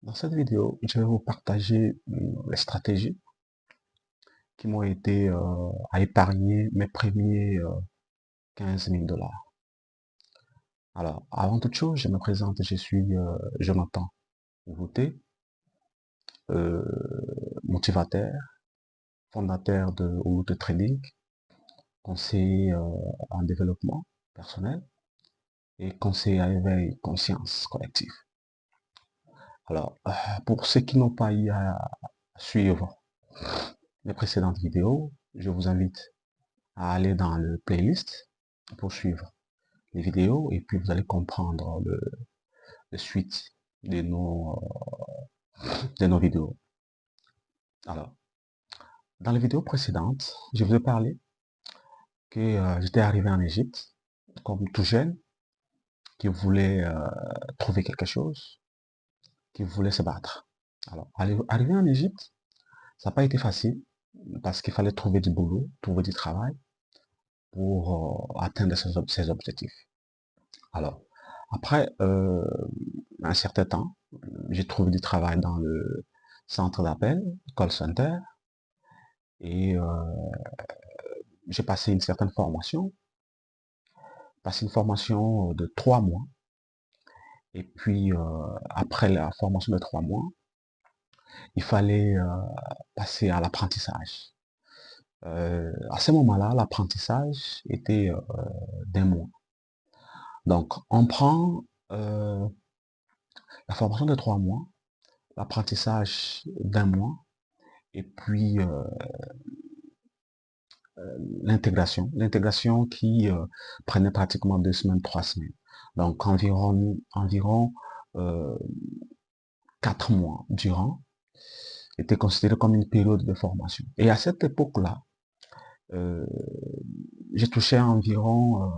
Dans cette vidéo, je vais vous partager les stratégies qui m'ont aidé à épargner mes premiers 15 000 dollars. Alors, avant toute chose, je me présente, je suis Jonathan Wouté, euh, motivateur, fondateur de Wouté Trading, conseiller en développement personnel et conseiller à éveil conscience collective. Alors, pour ceux qui n'ont pas eu à suivre mes précédentes vidéos, je vous invite à aller dans le playlist pour suivre les vidéos et puis vous allez comprendre le suite de nos vidéos. Alors, dans les vidéos précédentes, je vous ai parlé que j'étais arrivé en Égypte comme tout jeune qui voulait trouver quelque chose, qui voulait se battre. Alors, arrivé en Égypte, ça n'a pas été facile parce qu'il fallait trouver du boulot, trouver du travail pour atteindre ses objectifs. Alors, après un certain temps, j'ai trouvé du travail dans le centre d'appel, call center, et j'ai passé une certaine formation, de 3 mois, et puis après la formation de 3 mois, il fallait passer à l'apprentissage. À ce moment-là, l'apprentissage était d'1 mois. Donc, on prend la formation de 3 mois, l'apprentissage d'1 mois, et puis l'intégration qui prenait pratiquement 2 semaines, 3 semaines. Donc environ 4 mois durant était considéré comme une période de formation. Et à cette époque-là, euh, j'ai touché environ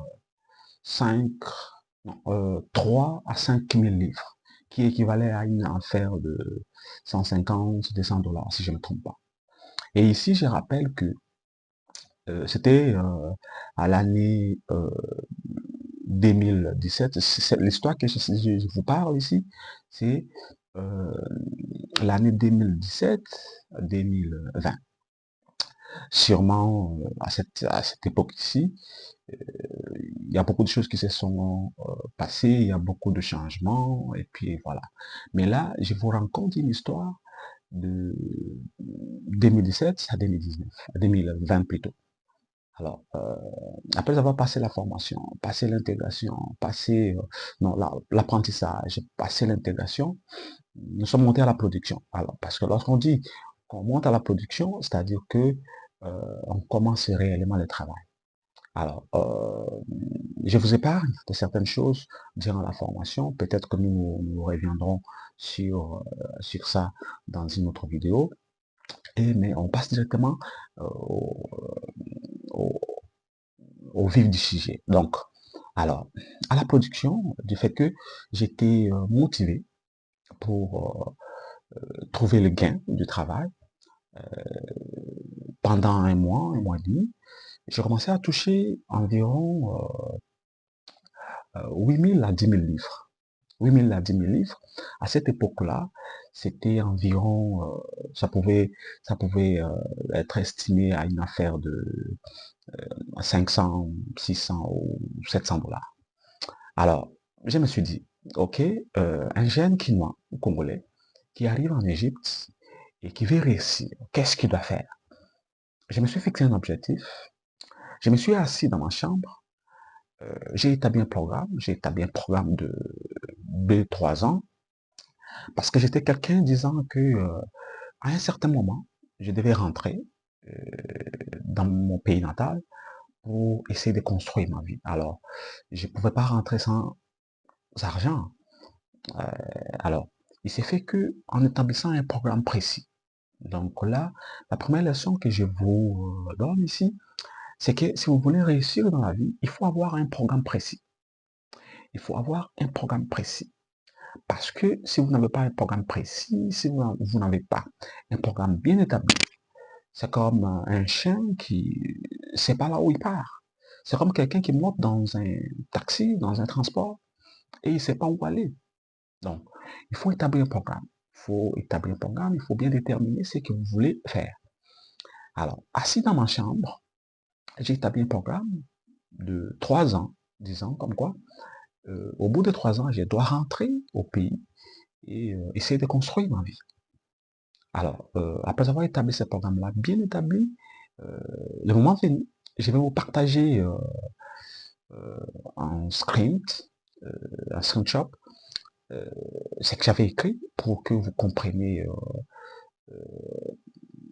5, 3 à 5 000 livres, qui équivalait à une affaire de 150, 200 dollars, si je ne me trompe pas. Et ici, je rappelle que c'était à l'année 2017. L'histoire que je vous parle ici, c'est euh, l'année 2017-2020. Sûrement, à cette époque ici, il y a beaucoup de choses qui se sont passées, il y a beaucoup de changements, et puis voilà. Mais là, je vous raconte une histoire de 2017 à 2019, à 2020 plutôt. Alors, après avoir passé la formation, passé l'intégration, passé non, l'apprentissage, passé l'intégration, nous sommes montés à la production. Alors, parce que lorsqu'on dit qu'on monte à la production, c'est-à-dire que on commence réellement le travail. Alors, je vous épargne de certaines choses durant la formation. Peut-être que nous reviendrons sur ça dans une autre vidéo. Mais on passe directement au, au vif du sujet. Donc, alors, à la production, du fait que j'étais motivé pour trouver le gain du travail, euh, pendant un mois et demi, j'ai commencé à toucher environ 8 000 à 10 000 livres. 8 000 à 10 000 livres. À cette époque-là, c'était environ, ça pouvait être estimé à une affaire de 500, 600 ou 700 dollars. Alors, je me suis dit, ok, un jeune Quinois ou Congolais qui arrive en Égypte et qui veut réussir, qu'est-ce qu'il doit faire? Je me suis fixé un objectif, je me suis assis dans ma chambre, j'ai établi un programme de 2, 3 ans, parce que j'étais quelqu'un disant que à un certain moment, je devais rentrer euh, dans mon pays natal pour essayer de construire ma vie. Alors, je ne pouvais pas rentrer sans argent. Euh, alors, il s'est fait que en établissant un programme précis. Donc là, la première leçon que je vous donne ici, c'est que si vous voulez réussir dans la vie, il faut avoir un programme précis. Il faut avoir un programme précis. Parce que si vous n'avez pas un programme précis, si vous n'avez pas un programme bien établi, c'est comme un chien qui ne sait pas là où il part. C'est comme quelqu'un qui monte dans un taxi, dans un transport, et il ne sait pas où aller. Donc, il faut établir un programme. faut établir un programme, il faut bien déterminer ce que vous voulez faire. Alors, assis dans ma chambre, j'ai établi un programme de 3 ans, 10 ans, comme quoi, au bout de 3 ans, je dois rentrer au pays et essayer de construire ma vie. Alors, après avoir établi ce programme-là, bien établi, le moment venu, je vais vous partager un sprint, un screenshot, ce que j'avais écrit pour que vous compreniez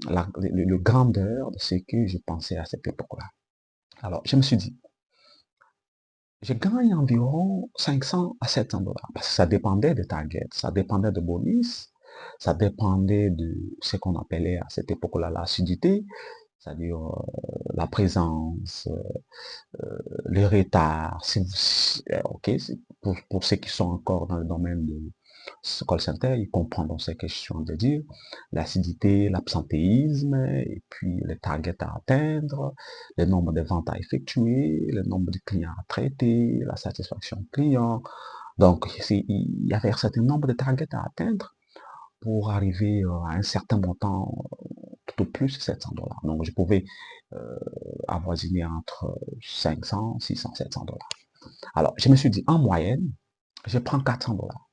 le grandeur de ce que je pensais à cette époque-là. Alors, je me suis dit, je gagne environ 500 à 700 dollars parce que ça dépendait des targets, ça dépendait de bonus, ça dépendait de ce qu'on appelait à cette époque-là l'assiduité, c'est-à-dire la présence, les retards, ok, pour ceux qui sont encore dans le domaine de ce call center, ils comprendront ce que je suis en train de dire, l'acidité, l'absentéisme, et puis les targets à atteindre, le nombre de ventes à effectuer, le nombre de clients à traiter, la satisfaction client. Donc, il y avait un certain nombre de targets à atteindre pour arriver à un certain montant, tout au plus 700 dollars. Donc, je pouvais avoisiner entre 500, 600, 700 dollars. Alors, je me suis dit, en moyenne, je prends 400 dollars.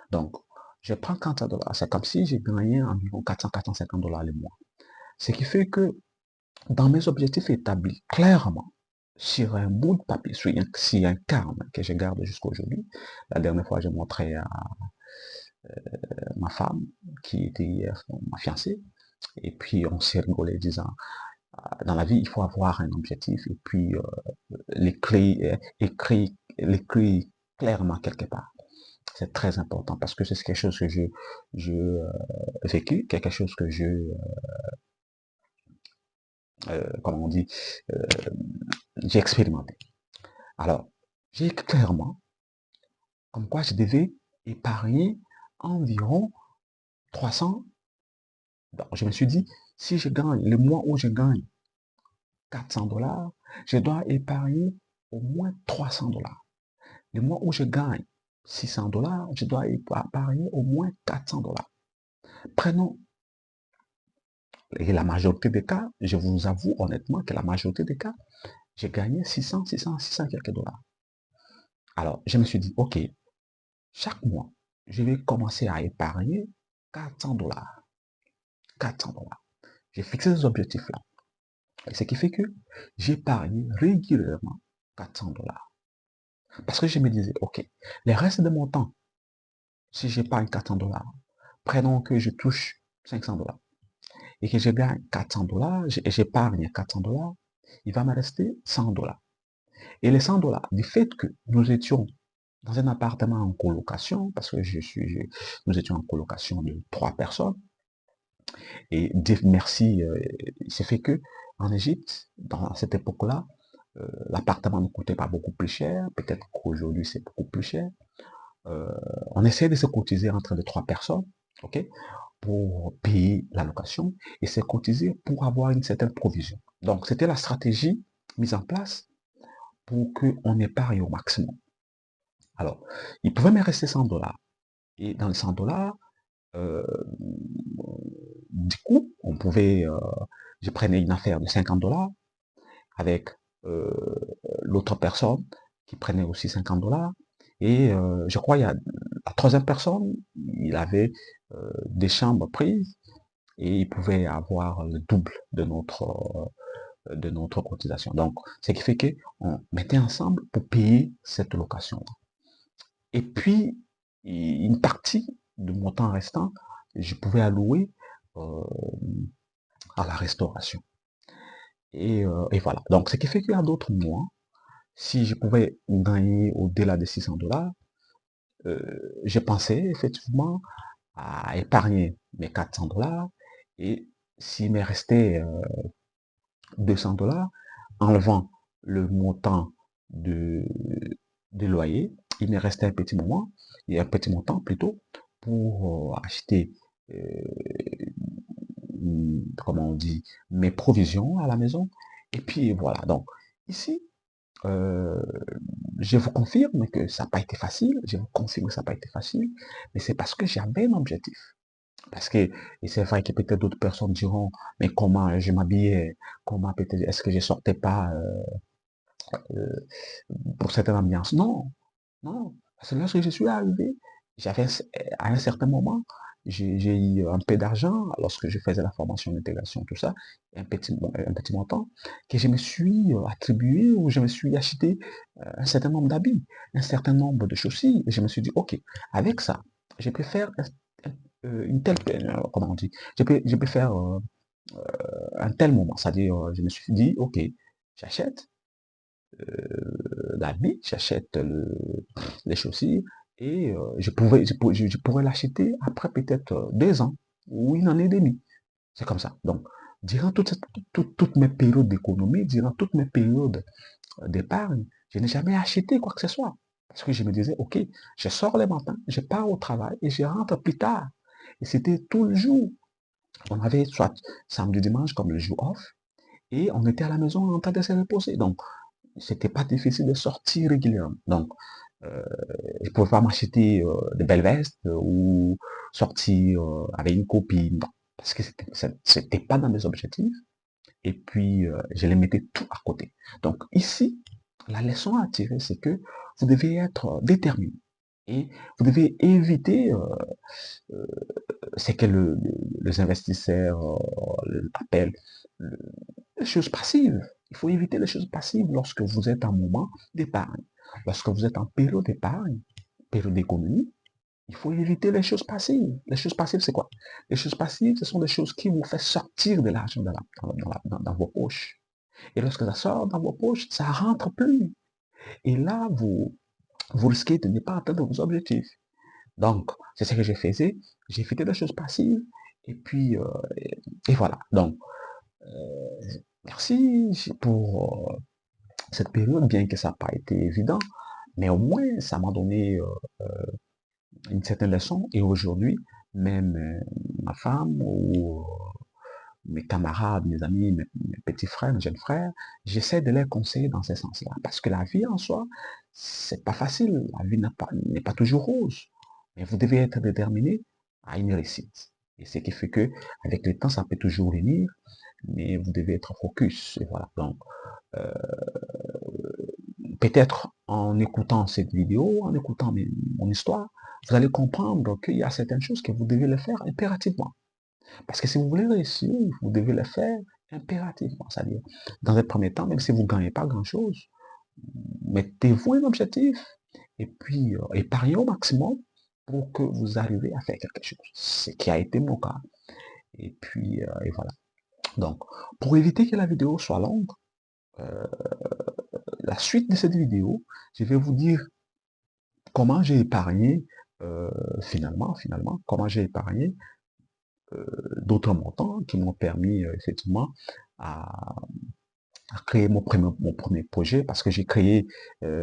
Donc, je prends 400 dollars. C'est comme si j'ai gagné environ 400, 450 dollars le mois. Ce qui fait que dans mes objectifs établis clairement, sur un bout de papier, sur un carnet que je garde jusqu'à aujourd'hui, la dernière fois, je montrais à ma femme, qui était ma fiancée, et puis on s'est rigolé disant, dans la vie, il faut avoir un objectif et puis l'écrire clairement quelque part. C'est très important parce que c'est quelque chose que je vécu, quelque chose que comment on dit, euh, j'ai expérimenté. Alors, j'ai écrit clairement comme quoi je devais épargner environ 300. Donc, je me suis dit, si je gagne, le mois où je gagne 400 dollars, je dois épargner au moins 300 dollars. Le mois où je gagne 600 dollars, je dois épargner au moins 400 dollars. Prenons, et la majorité des cas, je vous avoue honnêtement que la majorité des cas, j'ai gagné 600, 600, 600 quelques dollars. Alors, je me suis dit, OK, chaque mois, je vais commencer à épargner 400 dollars. 400 dollars. J'ai fixé ces objectifs-là. Et ce qui fait que j'épargne régulièrement 400 dollars. Parce que je me disais, OK, les restes de mon temps, si j'épargne 400 dollars, prenons que je touche 500 dollars et que je gagne 400 dollars et j'épargne 400 dollars, il va me rester 100 dollars. Et les 100 dollars, du fait que nous étions dans un appartement en colocation, parce que nous étions en colocation de 3 personnes, et Dieu merci, il s'est fait que en Égypte, dans cette époque-là, l'appartement ne coûtait pas beaucoup plus cher, peut-être qu'aujourd'hui c'est beaucoup plus cher. On essaie de se cotiser entre les 3 personnes, ok, pour payer la location et se cotiser pour avoir une certaine provision. Donc, c'était la stratégie mise en place pour qu'on épargne au maximum. Alors, il pouvait me rester 100 dollars. Et dans les 100 dollars, du coup, je prenais une affaire de 50 dollars avec l'autre personne qui prenait aussi 50 dollars. Et je crois il y a la troisième personne, il avait des chambres prises et il pouvait avoir le double de notre cotisation. Donc, ce qui fait qu'on mettait ensemble pour payer cette location. Et puis, une partie de mon temps restant, je pouvais allouer euh, à la restauration. Et voilà. Donc, ce qui fait qu'il y a d'autres mois, si je pouvais gagner au-delà de 600 dollars, j'ai pensé effectivement à épargner mes 400 dollars et s'il me restait 200 dollars, enlevant le montant de, de loyer, il me restait un petit moment, et un petit montant plutôt, pour acheter, comment on dit, mes provisions à la maison. Et puis voilà. Donc, ici, euh, je vous confirme que ça n'a pas été facile. Je vous confirme que ça n'a pas été facile. Mais c'est parce que j'avais un objectif. Parce que, et c'est vrai que peut-être d'autres personnes diront, mais comment je m'habillais, comment peut-être, est-ce que je sortais pas euh, pour cette ambiance? Non, non. Parce que lorsque je suis arrivé, j'avais, à un certain moment, j'ai eu un peu d'argent lorsque je faisais la formation d'intégration, tout ça, un petit montant, que je me suis attribué ou je me suis acheté un certain nombre d'habits, un certain nombre de chaussures. Et je me suis dit, OK, avec ça, je peux faire une telle, comment on dit, je peux faire un tel moment. C'est-à-dire, je me suis dit, OK, j'achète l'habit, j'achète les chaussures et je pourrais l'acheter après peut-être 2 ans ou une année et demie. C'est comme ça. Donc, durant toutes mes périodes d'économie, durant toutes mes périodes d'épargne, je n'ai jamais acheté quoi que ce soit. Parce que je me disais, OK, je sors le matin, je pars au travail et je rentre plus tard. Et c'était tout le jour. On avait soit samedi, dimanche comme le jour off, et on était à la maison en train de se reposer. Donc, c'était pas difficile de sortir régulièrement. Donc, euh, je pouvais pas m'acheter de belles vestes ou sortir avec une copine. Non, parce que c'était pas dans mes objectifs. Et puis, je les mettais tout à côté. Donc, ici, la leçon à tirer, c'est que vous devez être déterminé. Et vous devez éviter euh, ce que les investisseurs appellent les choses passives. Il faut éviter les choses passives lorsque vous êtes en moment d'épargne. Lorsque vous êtes en période d'épargne, période d'économie, il faut éviter les choses passives. Les choses passives, c'est quoi? Les choses passives, ce sont des choses qui vous font sortir de l'argent dans vos poches. Et lorsque ça sort dans vos poches, ça rentre plus. Et là, vous risquez de ne pas atteindre vos objectifs. Donc, c'est ce que je faisais. J'ai évité les choses passives. Et puis, et voilà. Donc, merci pour cette période, bien que ça n'a pas été évident, mais au moins, ça m'a donné une certaine leçon. Et aujourd'hui, même ma femme ou mes camarades, mes amis, mes petits frères, mes jeunes frères, j'essaie de les conseiller dans ce sens-là. Parce que la vie en soi, c'est pas facile. La vie n'est pas toujours rose. Mais vous devez être déterminé à une réussite. Et ce qui fait que, avec le temps, ça peut toujours venir, mais vous devez être focus. Et voilà. Donc, euh, peut-être en écoutant cette vidéo, en écoutant mon histoire, vous allez comprendre qu'il y a certaines choses que vous devez le faire impérativement. Parce que si vous voulez réussir, vous devez le faire impérativement. C'est-à-dire, dans un premier temps, même si vous ne gagnez pas grand-chose, mettez-vous un objectif et puis épargnez au maximum pour que vous arriviez à faire quelque chose. Ce qui a été mon cas. Et puis, et voilà. Donc, pour éviter que la vidéo soit longue, euh, la suite de cette vidéo, je vais vous dire comment j'ai épargné, finalement, comment j'ai épargné d'autres montants qui m'ont permis effectivement à, à créer mon premier projet parce que j'ai créé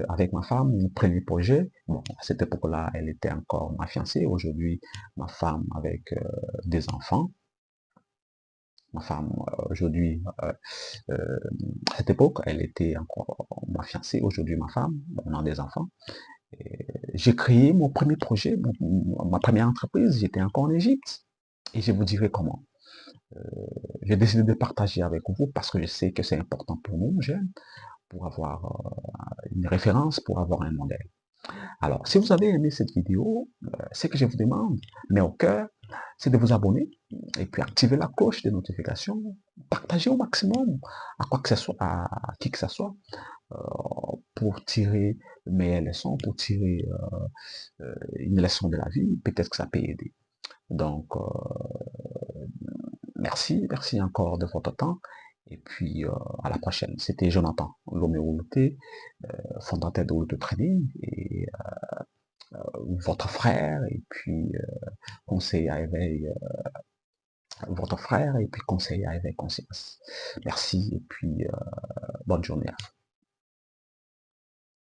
avec ma femme mon premier projet. Bon, à cette époque-là, elle était encore ma fiancée. Aujourd'hui, ma femme avec des enfants. Ma femme, aujourd'hui, euh, à cette époque, elle était encore ma fiancée. Aujourd'hui, ma femme, on a des enfants. J'ai créé mon premier projet, ma première entreprise. J'étais encore en Égypte. Et je vous dirai comment. Euh, j'ai décidé de partager avec vous parce que je sais que c'est important pour nous, jeunes, pour avoir une référence, pour avoir un modèle. Alors, si vous avez aimé cette vidéo, ce que je vous demande, mais au cœur, c'est de vous abonner et puis activer la cloche de notification, partager au maximum à quoi que ce soit, à qui que ce soit, euh, pour tirer de meilleures leçons, pour tirer une leçon de la vie. Peut-être que ça peut aider. Donc, merci encore de votre temps. Et puis, à la prochaine. C'était Jonathan Loméoulouté, fondateur de Oluto Trading et votre frère, et puis conseiller à éveil, votre frère, et puis conseiller à éveil conscience. Merci, et puis bonne journée à vous.